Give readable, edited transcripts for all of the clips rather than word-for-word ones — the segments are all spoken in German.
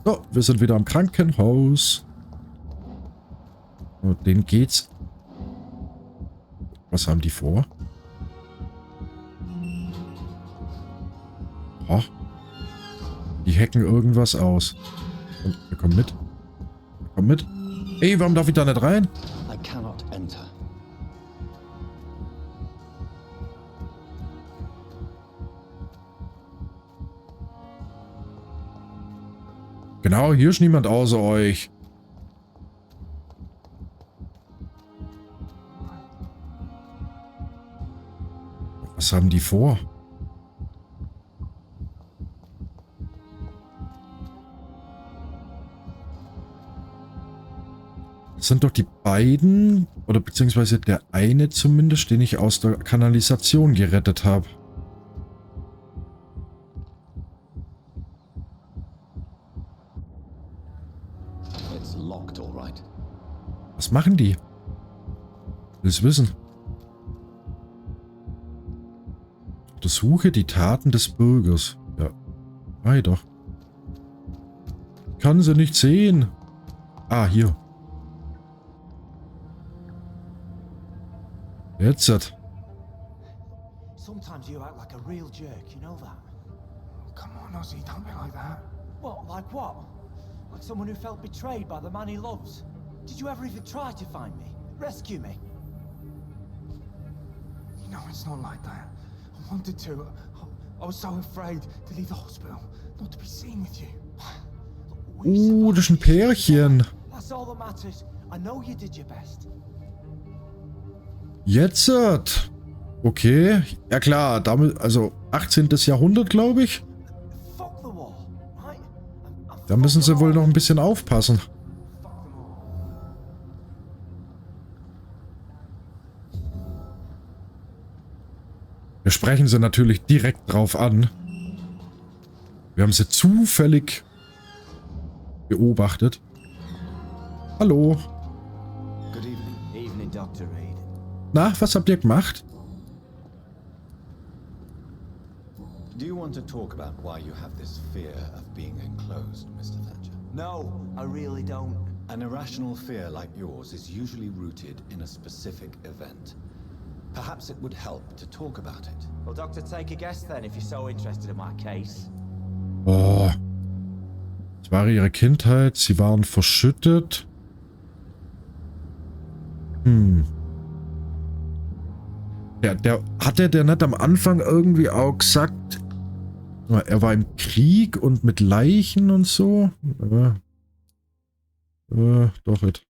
So, wir sind wieder am Krankenhaus. Und denen geht's. Was haben die vor? Oh. Die hacken irgendwas aus. Und wir kommen mit. Wir kommen mit. Ey, warum darf ich da nicht rein? I cannot enter. Genau, hier ist niemand außer euch. Was haben die vor? Das sind doch die beiden, oder beziehungsweise der eine zumindest, den ich aus der Kanalisation gerettet habe. Was machen die? Will's wissen. Untersuche die Taten des Bürgers. Ja. Ei doch. Kann sie nicht sehen. Ah, hier. Jetzt. Sometimes you act like a real jerk, you know that? Oh, come on, Ozzy, don't be like that. What, like what? Like someone who felt betrayed by the man he loves? Did you ever even try to find me? Rescue me? You know, it's not like that. I wanted to. I was so afraid to leave the hospital, not to be seen with you. Das ist ein Pärchen. That's all that matters. I know you did your best. Jetzt. Okay. Ja klar, damit, also 18. Jahrhundert, glaube ich. Fuck the war, right? Da müssen sie wohl noch ein bisschen aufpassen. Wir sprechen sie natürlich direkt drauf an. Wir haben sie zufällig beobachtet. Hallo. Good evening. Evening, Dr. Reid. Na, was habt ihr gemacht? Do you want to talk about why you have this fear of being enclosed, Mr. Thatcher? No, I really don't. An irrational fear like yours is usually rooted in a specific event. Perhaps it would help to talk about it. Well, Doctor, take a guess then if you're so interested in my case. Oh. Es war ihre Kindheit. Sie waren verschüttet. Hatte der nicht am Anfang irgendwie auch gesagt, er war im Krieg und mit Leichen und so? Doch nicht.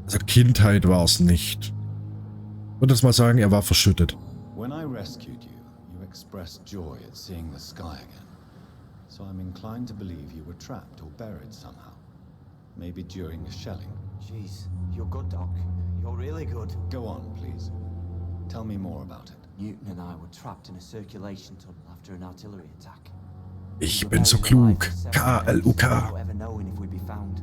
Also Kindheit war es nicht. Ich würde jetzt mal sagen, er war verschüttet. When I rescued you, you expressed joy at seeing the sky again. So I'm inclined to believe you were trapped or buried somehow. Maybe during a shelling. Jeez, you're good, Doc. You're really good. Go on, please. Tell me more about it. Newton and I were trapped in a circulation tunnel after an artillery attack. Ich bin so klug. K-L-U-K. Without ever knowing if we'd be found.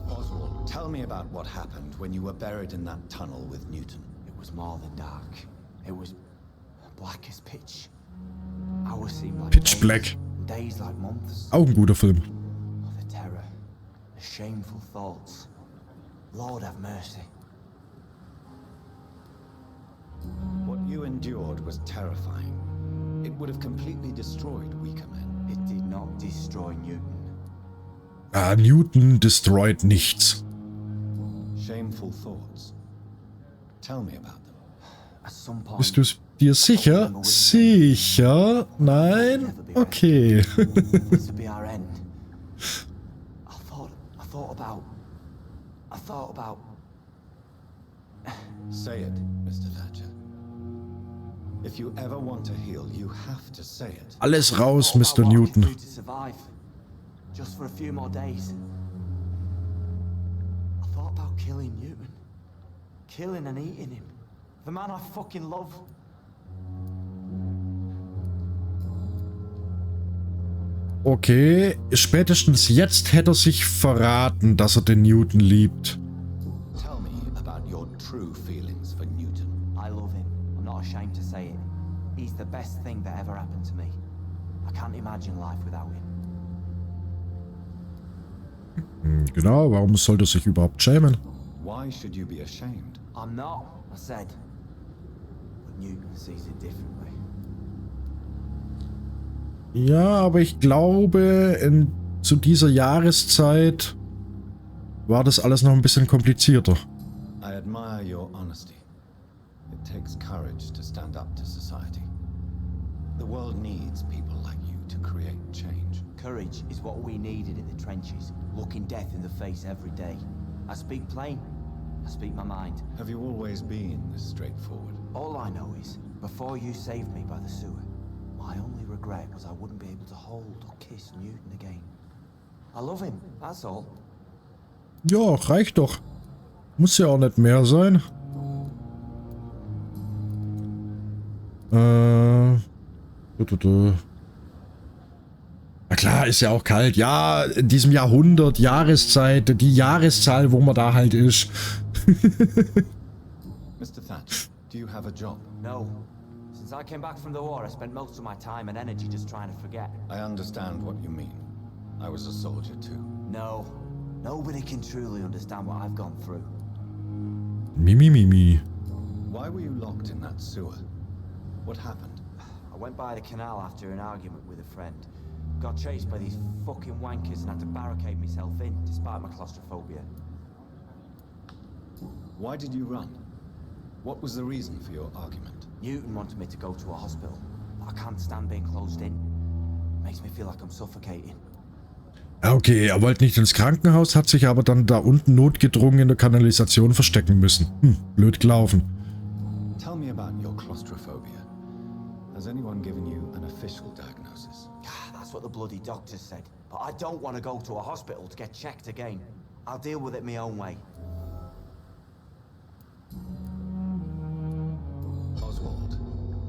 Oswald, tell me about what happened when you were buried in that tunnel with Newton. It was more than dark. It was black as pitch. Hours seemed like Pitch days, Black. days like months. Auch ein guter Film. Oh, the terror, the shameful thoughts. Lord have mercy. What you endured was terrifying. It would have completely destroyed weaker men. It did not destroy Newton. Ah, Newton destroyed nichts. Shameful thoughts. Tell me about them. At some point, Bist du dir sicher? Sicher? Nein? Okay. this would be our end. I thought about. Say it, Mr. Thatcher. If you ever want to heal, you have to say it. Alles raus, thought Mr. about what I could Newton. do to survive, just for a few more days. I thought about killing Newton, killing and eating him, the man I fucking love. Okay, spätestens jetzt hätte er sich verraten, dass er den Newton liebt. Tell me about your true imagine life without him. Genau, warum sollte er sich überhaupt schämen? Why should you be ashamed? I'm not, I said. But Newton sees it differently. Ja, aber ich glaube, zu dieser Jahreszeit war das alles noch ein bisschen komplizierter. I admire your honesty. It takes courage to stand up to society. The world needs people like you to create change. Courage is what we needed in the trenches, looking death in the face every day. I speak plain. I speak my mind. Have you always been this straightforward? All I know is, before you saved me by the sewer, my only regret was I wouldn't be able to hold or kiss Newton again. I love him, that's all. Ja, reicht doch. Muss ja auch nicht mehr sein. Na klar, ist ja auch kalt. Ja, in diesem Jahrhundert, Jahreszeit, die Jahreszahl, wo man da halt ist. Mr. Thatcher, do you have a job? No. Since I came back from the war, I spent most of my time and energy just trying to forget. I understand what you mean. I was a soldier too. No. Nobody can truly understand what I've gone through. Mimi. Why were you locked in that sewer? What happened? I went by the canal after an argument with a friend. Got chased by these fucking wankers and had to barricade myself in, despite my claustrophobia. Why did you run? What was the reason for your argument? Newton wanted me to go to a hospital, but I can't stand being closed in. Makes me feel like I'm suffocating. Okay, er wollte nicht ins Krankenhaus, hat sich aber dann da unten notgedrungen in der Kanalisation verstecken müssen. Blöd gelaufen. Tell me about your claustrophobia. Has anyone given you an official diagnosis? That's what the bloody doctors said. But I don't want to go to a hospital to get checked again. I'll deal with it my own way. Oswald,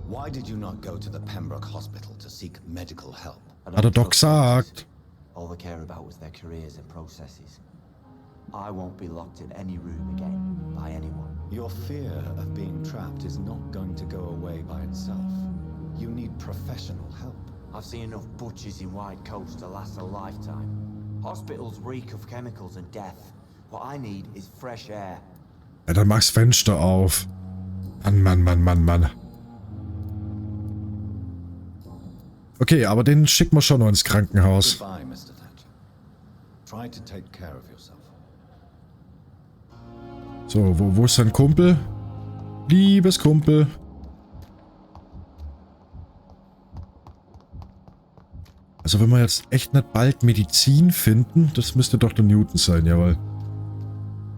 why did you not go to the Pembroke Hospital to seek medical help? I Hat der Doc gesagt. All they care about was their careers and processes. I won't be locked in any room again by anyone. Your fear of being trapped is not going to go away by itself. You need professional help. I've seen enough butchers in white coats to last a lifetime. Hospitals reek of chemicals and death. What I need is fresh air. Ja, dann mach's Fenster auf. Mann. Okay, aber den schicken wir schon noch ins Krankenhaus. Goodbye, Mr. Thatcher. Try to take care of yourself. So, wo ist sein Kumpel? Liebes Kumpel. Also wenn wir jetzt echt nicht bald Medizin finden, das müsste doch der Newton sein, jawohl.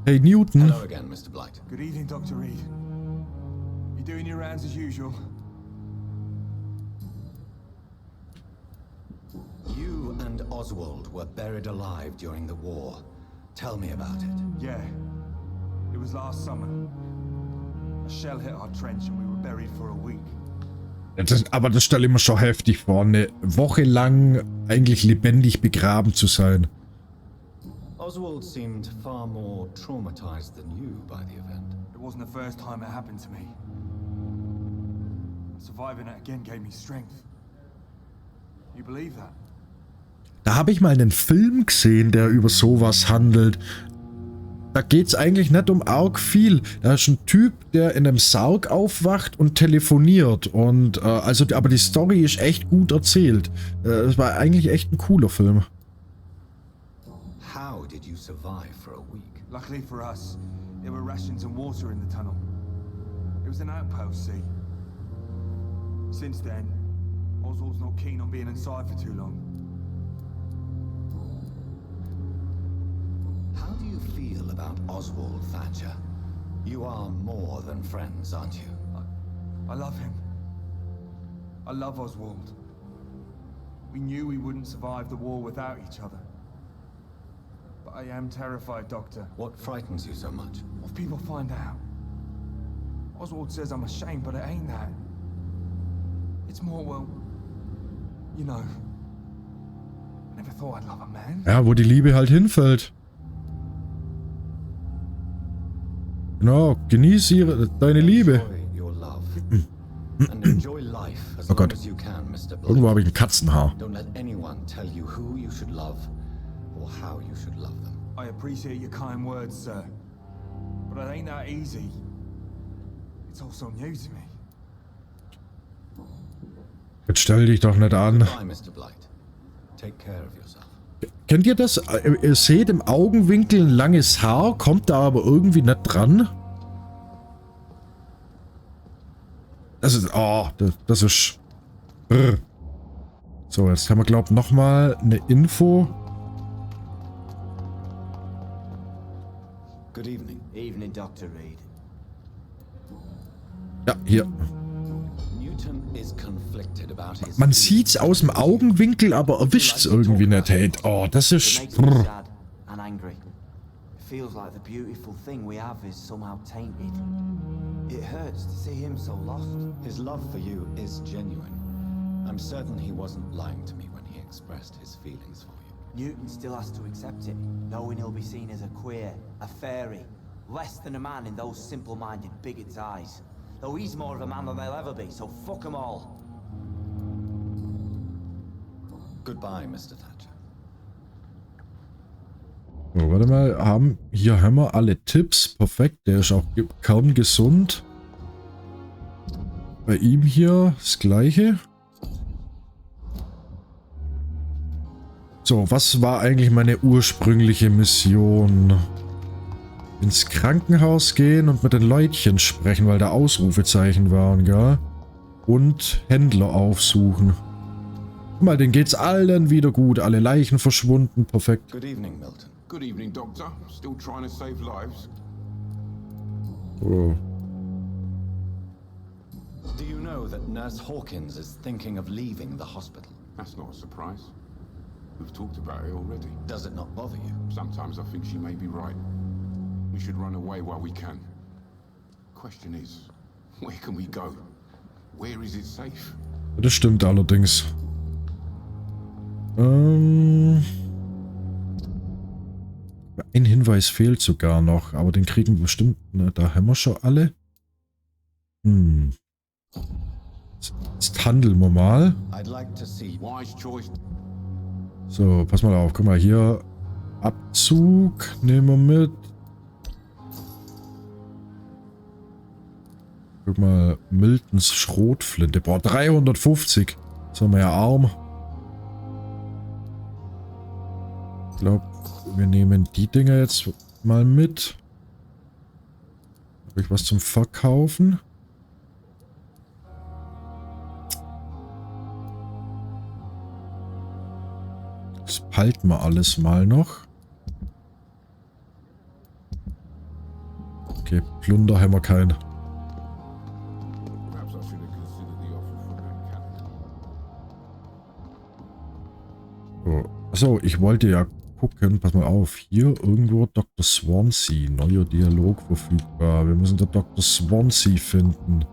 Hey Newton. Hello again, Mr. Blight. Good evening, Dr. Reid. You doing your rounds as usual? You and Oswald were buried alive during the war. Tell me about it. Yeah. It was last summer. A shell hit our trench and we were buried for a week. Aber das stelle ich mir schon heftig vor, eine Woche lang eigentlich lebendig begraben zu sein. Oswald seemed far more traumatized than you by the event. It wasn't the first time it happened to me. Surviving it again gave me strength. You believe that? Da habe ich mal einen Film gesehen, der über sowas handelt. Da geht's eigentlich nicht um arg viel. Da ist ein Typ, der in einem Sarg aufwacht und telefoniert. Und aber die Story ist echt gut erzählt. Es war eigentlich echt ein cooler Film. How did you survive for a week? Luckily for us, there were rations and water in the tunnel. It was an outpost, see? Since then, Oswald's not keen on being inside for too long. How do you feel about Oswald Thatcher? You are more than friends, aren't you? I love him. I love Oswald. We knew we wouldn't survive the war without each other. But I am terrified, Doctor. What frightens you so much? What if people find out? Oswald says I'm ashamed, but it ain't that. It's more, well, you know. I never thought I'd love a man. Ja, wo die Liebe halt hinfällt. Genau, genieß deine Liebe. Enjoy your love. And enjoy life as Oh long Gott. as you can, Mr. Mr. Blight. Irgendwo habe ich ein Katzenhaar. Don't let anyone tell you who you should love or how you should love them. I appreciate your kind words, sir. But it ain't that easy. It's all so new to me. Jetzt stell dich doch nicht an. Goodbye, Mr. Blight. Take care of yourself. Kennt ihr das? Ihr seht im Augenwinkel ein langes Haar, kommt da aber irgendwie nicht dran. Das ist... Oh, das ist... Brr. So, jetzt haben wir, glaube ich, nochmal eine Info. Good evening. Evening, Dr. Reid. Ja, hier. Newton is conflicted about his Man sieht's aus dem Augenwinkel, aber erwischt's irgendwie nicht. Hey, oh, das It ist... makes me Brr. sad and angry. It feels like the beautiful thing we have is somehow tainted. It hurts to see him so lost. His love for you is genuine. I'm certain he wasn't lying to me when he expressed his feelings for you. Newton still has to accept it, knowing he'll be seen as a queer, a fairy, less than a man in those simple-minded bigots' eyes. Though he's more of a man than they'll ever be, so fuck 'em all. Goodbye, Mr. Thatcher. So, warte mal, hier haben wir alle Tipps. Perfekt, der ist auch kerngesund. Bei ihm hier das gleiche. So, was war eigentlich meine ursprüngliche Mission? Ins Krankenhaus gehen und mit den Leutchen sprechen, weil da Ausrufezeichen waren, gell? Und Händler aufsuchen. Guck mal, denen geht's allen wieder gut. Alle Leichen verschwunden. Perfekt. Good evening, Milton. Good evening, Doctor. Still trying to save lives? Oh. Do you know that Nurse Hawkins is thinking of leaving the hospital? That's not a surprise. We've talked about it already. Does it not bother you? Sometimes I think she may be right. We should run away while we can. Question is, where can we go? Where is it safe? Das stimmt allerdings. Ein Hinweis fehlt sogar noch, aber den kriegen wir bestimmt. Ne, da haben wir schon alle. Jetzt handeln wir mal. I'd like to see Wise choice. So, pass mal auf. Guck mal hier. Abzug nehmen wir mit. Guck mal, Miltons Schrotflinte. Boah, 350. Das haben wir ja arm. Ich glaube, wir nehmen die Dinger jetzt mal mit. Habe ich was zum Verkaufen? Das behalten wir alles mal noch. Okay, Plunder haben wir keinen. Perhaps I should have considered the offer from that captain. So. Achso, ich wollte ja gucken, pass mal auf, hier irgendwo Dr. Swansea, neuer Dialog verfügbar. Wir müssen den Dr. Swansea finden.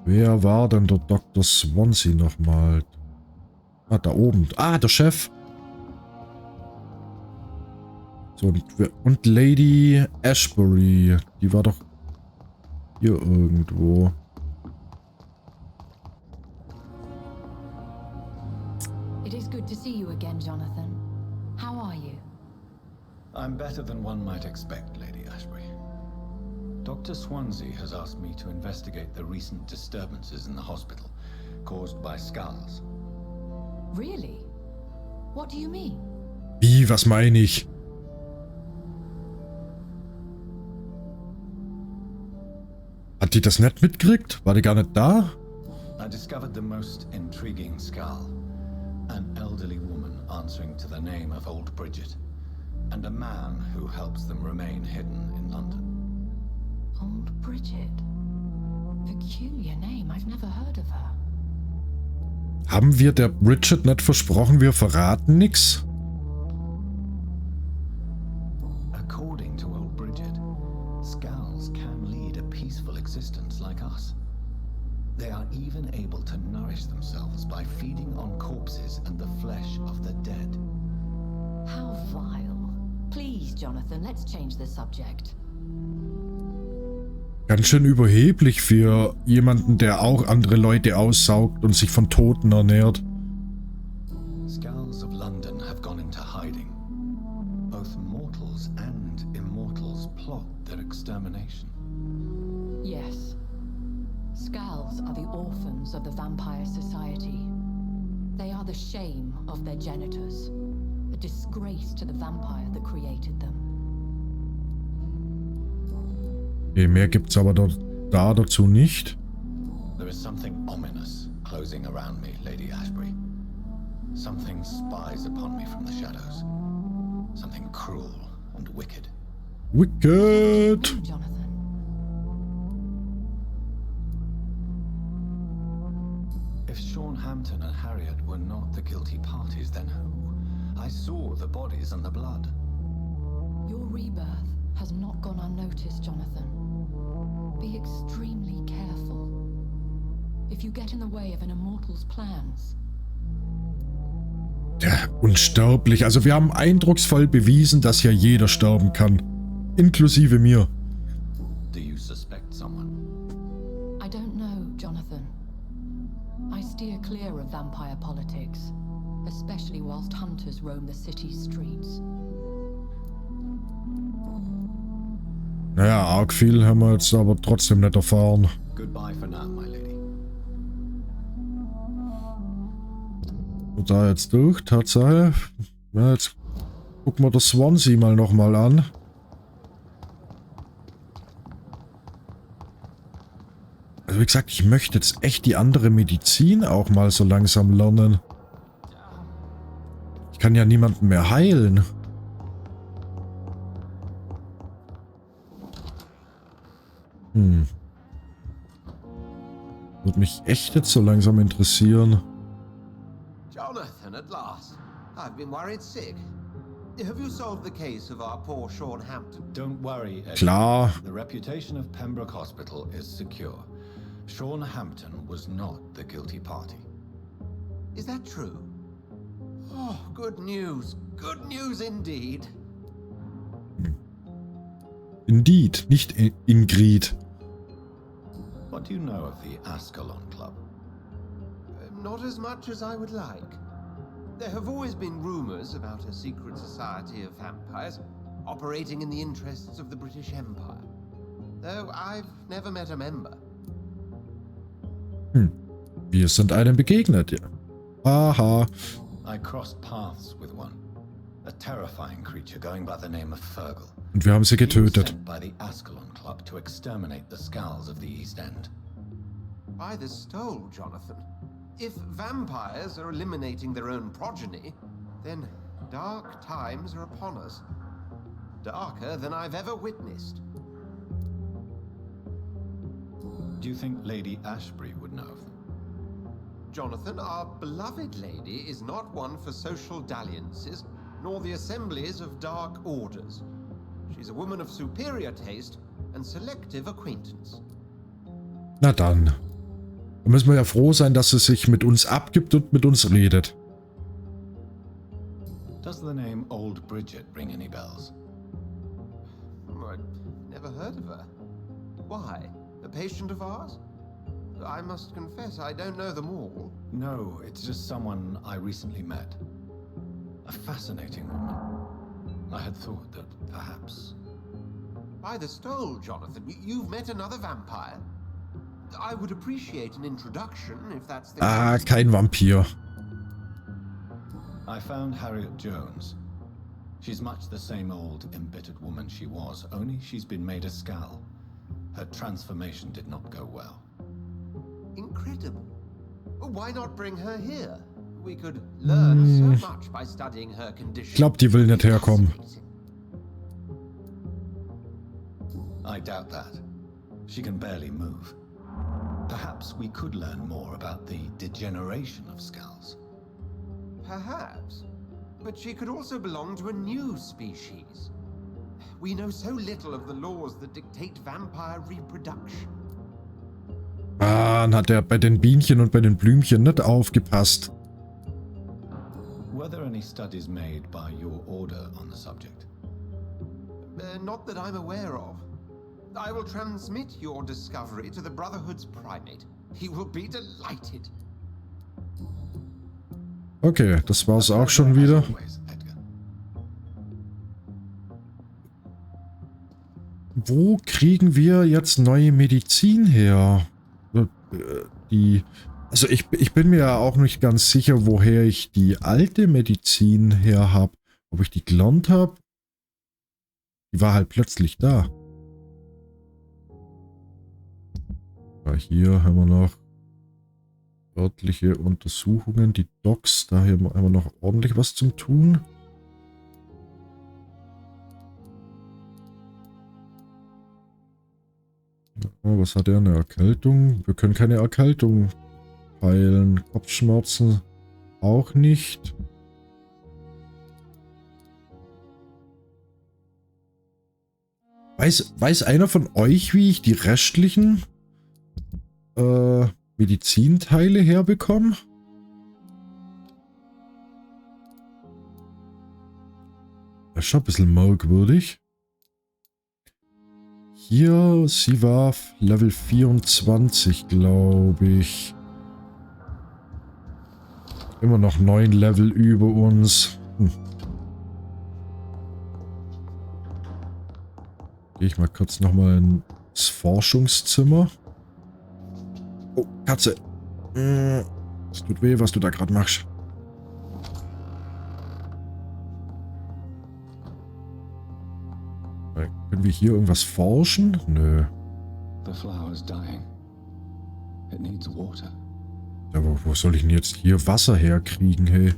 Wer war denn der Dr. Swansea nochmal? Ah, da oben. Ah, der Chef. So, und Lady Ashbury, die war doch hier irgendwo. It is good to see you again, Jonathan. How are you? I'm better than one might expect, Lady Ashbury. Dr. Swansea has asked me to investigate the recent disturbances in the hospital caused by Skals. Really? What do you mean? Wie, was meine ich? Hat die das nicht mitgekriegt? War die gar nicht da? I discovered the most intriguing Skal. An elderly woman answering to the name of Old Bridget, and a man who helps them remain hidden in London. Old Bridget. Peculiar name. I've never heard of her. Haben wir der Bridget nicht versprochen, wir verraten nichts? According to Old Bridget, Skals can lead a peaceful existence like us. They are even able to nourish themselves by feeding on corpses and the flesh of the dead. How vile. Please, Jonathan, let's change the subject. Ganz schön überheblich für jemanden, der auch andere Leute aussaugt und sich von Toten ernährt. Skals of London have gone into hiding. Both mortals and immortals plot their extermination. Yes. Skals are the orphans of the Vampire Society. They are the shame of their genitors. A disgrace to the vampire that created them. Okay, mehr gibt's aber dazu nicht. There is something ominous closing around me, Lady Ashbury. Something spies upon me from the shadows. Something cruel and wicked. Wicked! Jonathan. If Sean Hampton and Harriet were not the guilty parties, then who? I saw the bodies and the blood. Your rebirth has not gone unnoticed, Jonathan. Be extremely careful. If you get in the way of an immortal's plans. Ja, unsterblich. Also wir haben eindrucksvoll bewiesen, dass ja jeder sterben kann. Inklusive mir. Do you suspect someone? I don't know, Jonathan. I steer clear of vampire politics, especially whilst hunters roam the city's streets. Naja, arg viel haben wir jetzt aber trotzdem nicht erfahren. Goodbye for now, my lady. Und da jetzt durch, Tatsache. Ja, jetzt gucken wir das Swansea mal nochmal an. Also wie gesagt, ich möchte jetzt echt die andere Medizin auch mal so langsam lernen. Ich kann ja niemanden mehr heilen. Würde mich echt jetzt so langsam interessieren. Jonathan, at last. I've been worried sick. Have you solved the case of our poor Sean Hampton? Don't worry, Eddie. Klar. The reputation of Pembroke Hospital is secure. Sean Hampton was not the guilty party. Is that true? Oh, good news. Good news indeed. Indeed, nicht Ingrid. What do you know of the Ascalon Club? Not as much as I would like. There have always been rumors about a secret society of vampires operating in the interests of the British Empire. Though I've never met a member. Wir sind einem begegnet, ja. Aha. I crossed paths with one. A terrifying creature going by the name of Fergal. Und wir haben sie He was getötet. sent by the Ascalon Club to exterminate the Skals of the East End. By the stole, Jonathan. If vampires are eliminating their own progeny, then dark times are upon us. Darker than I've ever witnessed. Do you think Lady Ashbury would know of them? Jonathan, our beloved lady is not one for social dalliances, nor the assemblies of dark orders. She's a woman of superior taste and selective acquaintance. Na dann. Da müssen wir ja froh sein, dass sie sich mit uns abgibt und mit uns redet. Does the name Old Bridget ring any bells? I've never heard of her. Why? A patient of ours? I must confess, I don't know them all. No, it's just someone I recently met. A fascinating woman. I had thought that perhaps... By the stole, Jonathan, you've met another vampire. I would appreciate an introduction, if that's the case. Kein Vampir. I found Harriet Jones. She's much the same old, embittered woman she was, only she's been made a Skal. Her transformation did not go well. Incredible. Why not bring her here? We could learn so much by studying her condition. Ich glaube, die will nicht herkommen. I doubt that. She can barely move. Perhaps we could learn more about the degeneration of Skals. Perhaps. But she could also belong to a new species. We know so little of the laws that dictate vampire reproduction. Dann hat er bei den Bienchen und bei den Blümchen nicht aufgepasst. Were there any studies made by your order on the subject? Not that I'm aware of. I will transmit your discovery to the Brotherhood's primate. He will be delighted. Okay, das war's auch schon wieder. Wo kriegen wir jetzt neue Medizin her? Also ich bin mir ja auch nicht ganz sicher, woher ich die alte Medizin her habe. Ob ich die gelernt habe? Die war halt plötzlich da. Ja, hier haben wir noch örtliche Untersuchungen, die Docs. Da haben wir noch ordentlich was zum Tun. Oh, was hat er? Eine Erkältung? Wir können keine Erkältung heilen. Kopfschmerzen auch nicht. Weiß einer von euch, wie ich die restlichen Medizinteile herbekomme? Das ist schon ein bisschen merkwürdig. Hier, sie war Level 24, glaube ich. Immer noch 9 Level über uns. Gehe ich mal kurz nochmal ins Forschungszimmer. Oh, Katze. Es tut weh, was du da gerade machst. Können wir hier irgendwas forschen? Nö. The flower is dying. It needs water. Ja, wo soll ich denn jetzt hier Wasser herkriegen, hey?